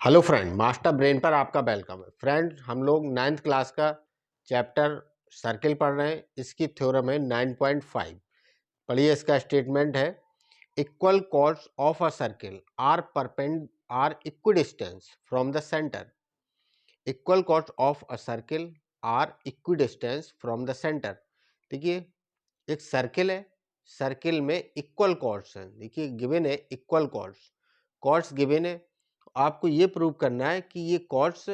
Hello friend, master brain पर आपका welcome है। फ्रेंड, हम लोग 9th क्लास का चैप्टर सर्किल पढ़ रहे हैं। इसकी थ्योरम है 9.5। पढ़िए, इसका स्टेटमेंट है equal chords of a circle are equidistance from the centre. Equal chords of a circle are equidistance from the centre. देखिए, एक सर्किल है, सर्किल में इक्वल कॉर्ड्स हैं। देखिए, गिवन है इक्वल कॉर्ड्स गिवन है। आपको ये प्रूव करना है कि ये कॉर्ड्स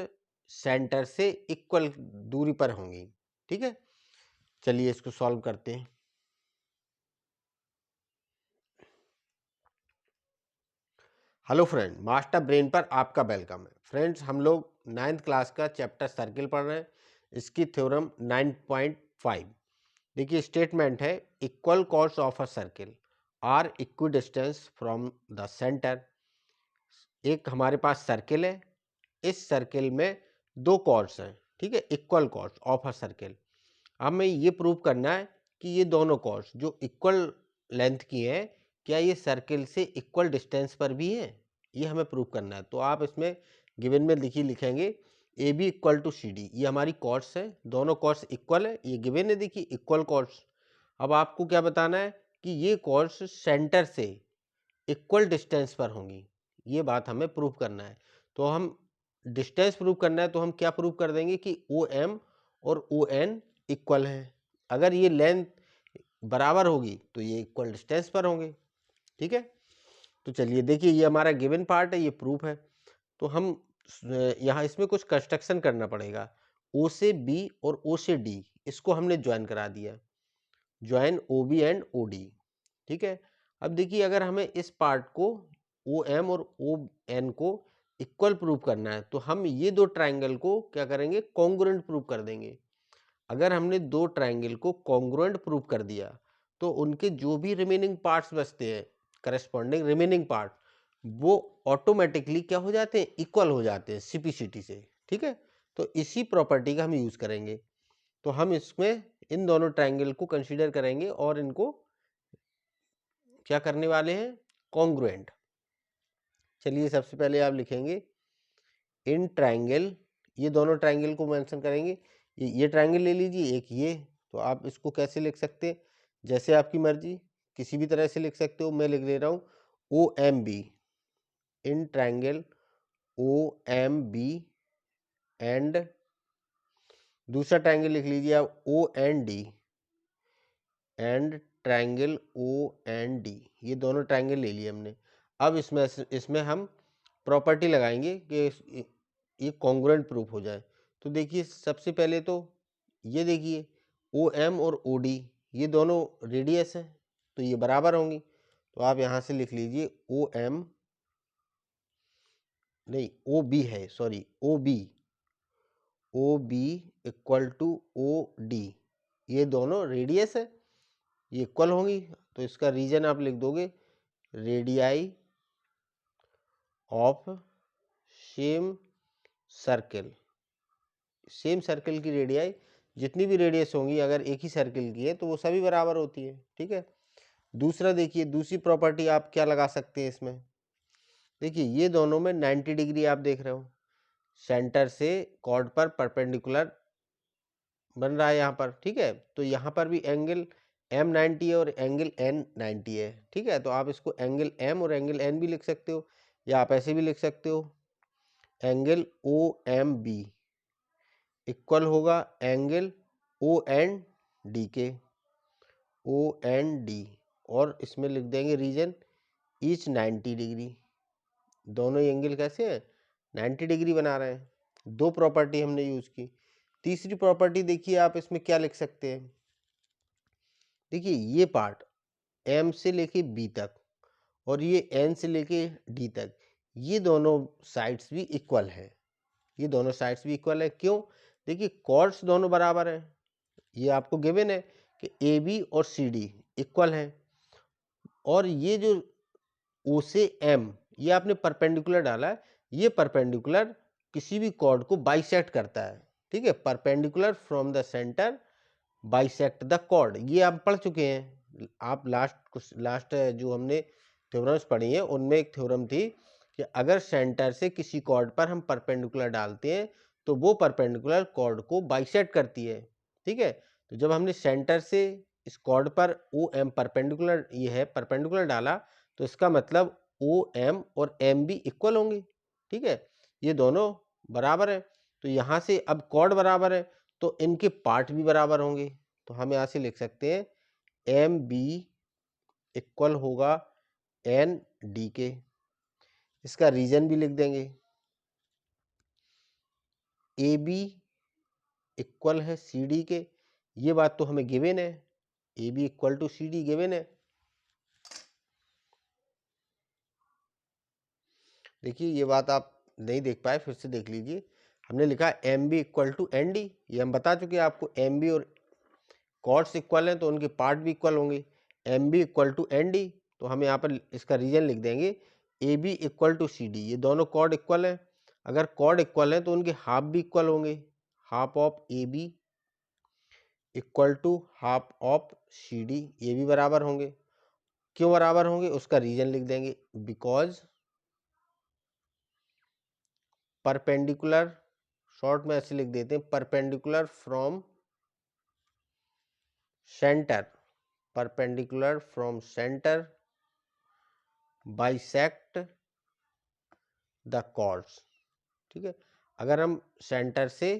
सेंटर से इक्वल दूरी पर होंगी। ठीक है, चलिए इसको सॉल्व करते हैं। हेलो फ्रेंड, मास्टर ब्रेन पर आपका वेलकम है। फ्रेंड्स, हम लोग 9th क्लास का चैप्टर सर्किल पढ़ रहे हैं। इसकी थ्योरम 9.5। देखिए, स्टेटमेंट है equal chords of a circle are equidistance from the centre. एक हमारे पास सर्किल है, इस सर्किल में दो कॉर्ड्स हैं। ठीक है, equal chords of a circle. हमें ये प्रूव करना है कि ये दोनों कॉर्ड्स जो इक्वल लेंथ की हैं, क्या ये सर्किल से इक्वल डिस्टेंस पर भी हैं, ये हमें प्रूव करना है। तो आप इसमें गिवन में लिखेंगे A B equal to C D. ये हमारी कॉर्ड्स हैं, दोनों कॉर्ड्स इक्वल है, ये गिवन है। देखिए, इक्वल कॉर्ड्स। अब आपको क्या बताना है कि ये कॉर्ड्स सेंटर से इक्वल डिस्टेंस पर होंगी, ये बात हमें प्रूव करना है। तो हम डिस्टेंस प्रूव करना है, तो हम क्या प्रूव कर देंगे कि ओ एम और ओ एन इक्वल हैं। अगर ये लेंथ बराबर होगी तो ये इक्वल डिस्टेंस पर होंगे। ठीक है, तो चलिए देखिए, ये हमारा गिवन पार्ट है, ये प्रूफ है। तो हम यहाँ इसमें कुछ कंस्ट्रक्शन करना पड़ेगा। ओ से बी और ओ से डी, इसको हमने ज्वाइन करा दिया, join O B and O D. ठीक है, अब देखिए, अगर हमें इस पार्ट को ओ एम और ओ एन को इक्वल प्रूव करना है, तो हम ये दो ट्राइंगल को क्या करेंगे, कॉन्ग्रुएंट प्रूव कर देंगे। अगर हमने दो ट्राइंगल को कॉन्ग्रुएंट प्रूव कर दिया, तो उनके जो भी रिमेनिंग पार्ट्स बचते हैं, करस्पॉन्डिंग रिमेनिंग पार्ट, वो ऑटोमेटिकली क्या हो जाते हैं, इक्वल हो जाते हैं सिपिसिटी से। ठीक है, तो इसी प्रॉपर्टी का हम यूज करेंगे। तो हम इसमें इन दोनों ट्राइंगल को कंसीडर करेंगे और इनको क्या करने वाले हैं, कॉन्ग्रुएंट। चलिए, सबसे पहले आप लिखेंगे इन ट्राइंगल, ये दोनों ट्राइंगल को मेंशन करेंगे। ये ट्राइंगल ले लीजिए, एक ये। तो आप इसको कैसे लिख सकते हैं, जैसे आपकी मर्जी, किसी भी तरह से लिख सकते हो। मैं लिख दे रहा हूँ O M B, in triangle O M B and दूसरा ट्राइंगल लिख लीजिए आप O N D and triangle O N D. ये दोनों ट्राइंगल ले लिए हमने। अब इसमें हम प्रॉपर्टी लगाएंगे कि ये कॉन्ग्रुएंट प्रूफ हो जाए। तो देखिए, सबसे पहले तो ये देखिए, ओ एम और ओ डी ये दोनों रेडियस हैं, तो ये बराबर होंगी। तो आप यहाँ से लिख लीजिए ओ एम, नहीं ओ बी है, sorry O B equal to O D. ये दोनों रेडियस है, ये इक्वल होंगी। तो इसका रीजन आप लिख दोगे radii of same circle. Same circle की रेडियाई, जितनी भी रेडियस होंगी, अगर एक ही सर्किल की है तो वो सभी बराबर होती है। ठीक है, दूसरा देखिए, दूसरी प्रॉपर्टी आप क्या लगा सकते हैं इसमें। देखिए, ये दोनों में 90 डिग्री आप देख रहे हो, सेंटर से कॉर्ड पर परपेंडिकुलर बन रहा है यहाँ पर। ठीक है, तो यहाँ पर भी एंगल एम 90 है और एंगल एन 90 है। ठीक है, तो आप इसको एंगल एम और एंगल एन भी लिख सकते हो, या आप ऐसे भी लिख सकते हो angle O M B equal होगा एंगल ओ एन डी के, ओ एन डी। और इसमें लिख देंगे रीजन ईच 90 डिग्री। दोनों एंगल कैसे हैं, 90 डिग्री बना रहे हैं। दो प्रॉपर्टी हमने यूज की। तीसरी प्रॉपर्टी देखिए, आप इसमें क्या लिख सकते हैं। देखिए, ये पार्ट एम से लेके बी तक और ये एन से लेके डी तक, ये दोनों साइड्स भी इक्वल है। ये दोनों साइड्स भी इक्वल है, क्यों, देखिए कॉर्ड्स दोनों बराबर हैं। ये आपको गिवन है कि ए बी और सी डी इक्वल हैं। और ये जो ओ से एम, ये आपने परपेंडिकुलर डाला है, ये परपेंडिकुलर किसी भी कॉर्ड को बाइसेक्ट करता है। ठीक है, perpendicular from the centre bisect the chord, ये आप पढ़ चुके हैं। आप लास्ट जो हमने थ्योरम्स पढ़ी हैं, उनमें एक थ्योरम थी कि अगर सेंटर से किसी कॉर्ड पर हम परपेंडिकुलर डालते हैं तो वो परपेंडिकुलर कॉर्ड को बाइसेक्ट करती है। ठीक है, तो जब हमने सेंटर से इस कॉर्ड पर ओ एम परपेंडिकुलर, ये है परपेंडिकुलर डाला, तो इसका मतलब ओ एम और एम भी इक्वल होंगे। ठीक है, ये दोनों बराबर है, तो यहाँ से अब कॉर्ड बराबर है तो इनके पार्ट भी बराबर होंगे। तो हम यहाँ से लिख सकते हैं एम बी इक्वल होगा एन डी के। इसका रीजन भी लिख देंगे, ए बी इक्वल है सी डी के। ये बात तो हमें गिवन है, A B equal to C D given है। देखिए ये बात आप नहीं देख पाए, फिर से देख लीजिए। हमने लिखा M B equal to N D, ये हम बता चुके हैं आपको। एम बी और कॉर्ड्स इक्वल हैं तो उनके पार्ट भी इक्वल होंगे। M B equal to N D, तो हम यहाँ पर इसका रीजन लिख देंगे A B equal to C D. ये दोनों कॉर्ड इक्वल हैं, अगर कॉर्ड इक्वल हैं तो उनके हाफ भी इक्वल होंगे। Half of A B equal to half of C D, ये भी बराबर होंगे। क्यों बराबर होंगे उसका रीजन लिख देंगे, बिकॉज परपेंडिकुलर, शॉर्ट में ऐसे लिख देते हैं, perpendicular from centre, perpendicular from centre bisect the chords. ठीक है, अगर हम सेंटर से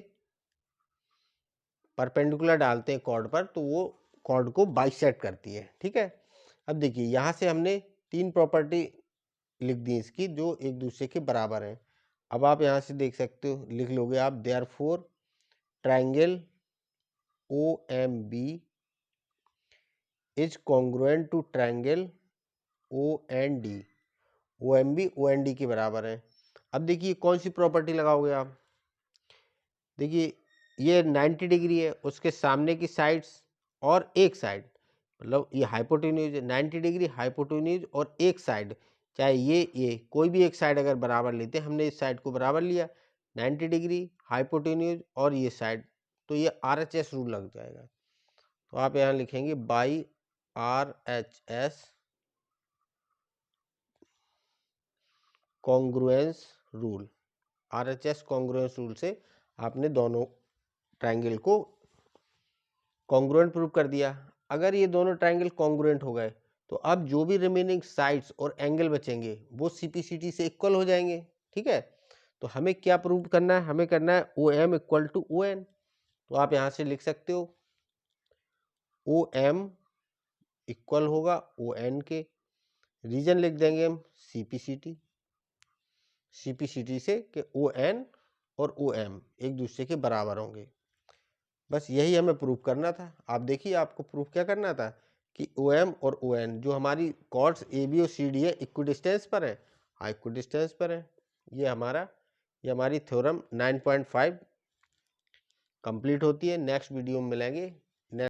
परपेंडिकुलर डालते हैं कॉर्ड पर तो वो कॉर्ड को बाइसेक्ट करती है। ठीक है, अब देखिए यहाँ से हमने तीन प्रॉपर्टी लिख दी इसकी जो एक दूसरे के बराबर हैं। अब आप यहाँ से देख सकते हो, लिख लोगे आप, therefore triangle O M B is congruent to triangle O N D. O M B O N D के बराबर है। अब देखिए कौन सी प्रॉपर्टी लगाओगे आप, देखिए ये 90 डिग्री है, उसके सामने की साइड्स और एक साइड, मतलब ये हाइपोटेन्यूज है, 90 डिग्री हाइपोटेन्यूज और एक साइड, चाहे ये कोई भी एक साइड अगर बराबर लेते हैं, हमने इस साइड को बराबर लिया 90 डिग्री हाइपोटेन्यूज और ये साइड, तो ये RHS रूल लग जाएगा। तो आप यहाँ लिखेंगे by RHS congruence rule. RHS congruence rule से आपने दोनों ट्रायंगल को कॉन्ग्रुएंट प्रूव कर दिया। अगर ये दोनों ट्रायंगल कॉन्ग्रुएंट हो गए तो अब जो भी रिमेनिंग साइड्स और एंगल बचेंगे वो CPCT से इक्वल हो जाएंगे। ठीक है, तो हमें क्या प्रूव करना है, हमें करना है OM इक्वल टू ON। तो आप यहाँ से लिख सकते हो OM इक्वल होगा ON के, रीजन लिख देंगे हम CPCT से कि ON और OM एक दूसरे के बराबर होंगे। बस यही हमें प्रूव करना था। आप देखिए आपको प्रूव क्या करना था कि OM और ON जो हमारी कॉर्ड्स AB और CD है इक्विडिस्टेंस पर है। हाँ, इक्विडिस्टेंस पर है। ये हमारी थ्योरम 9.5 कंप्लीट होती है। नेक्स्ट वीडियो में मिलेंगे।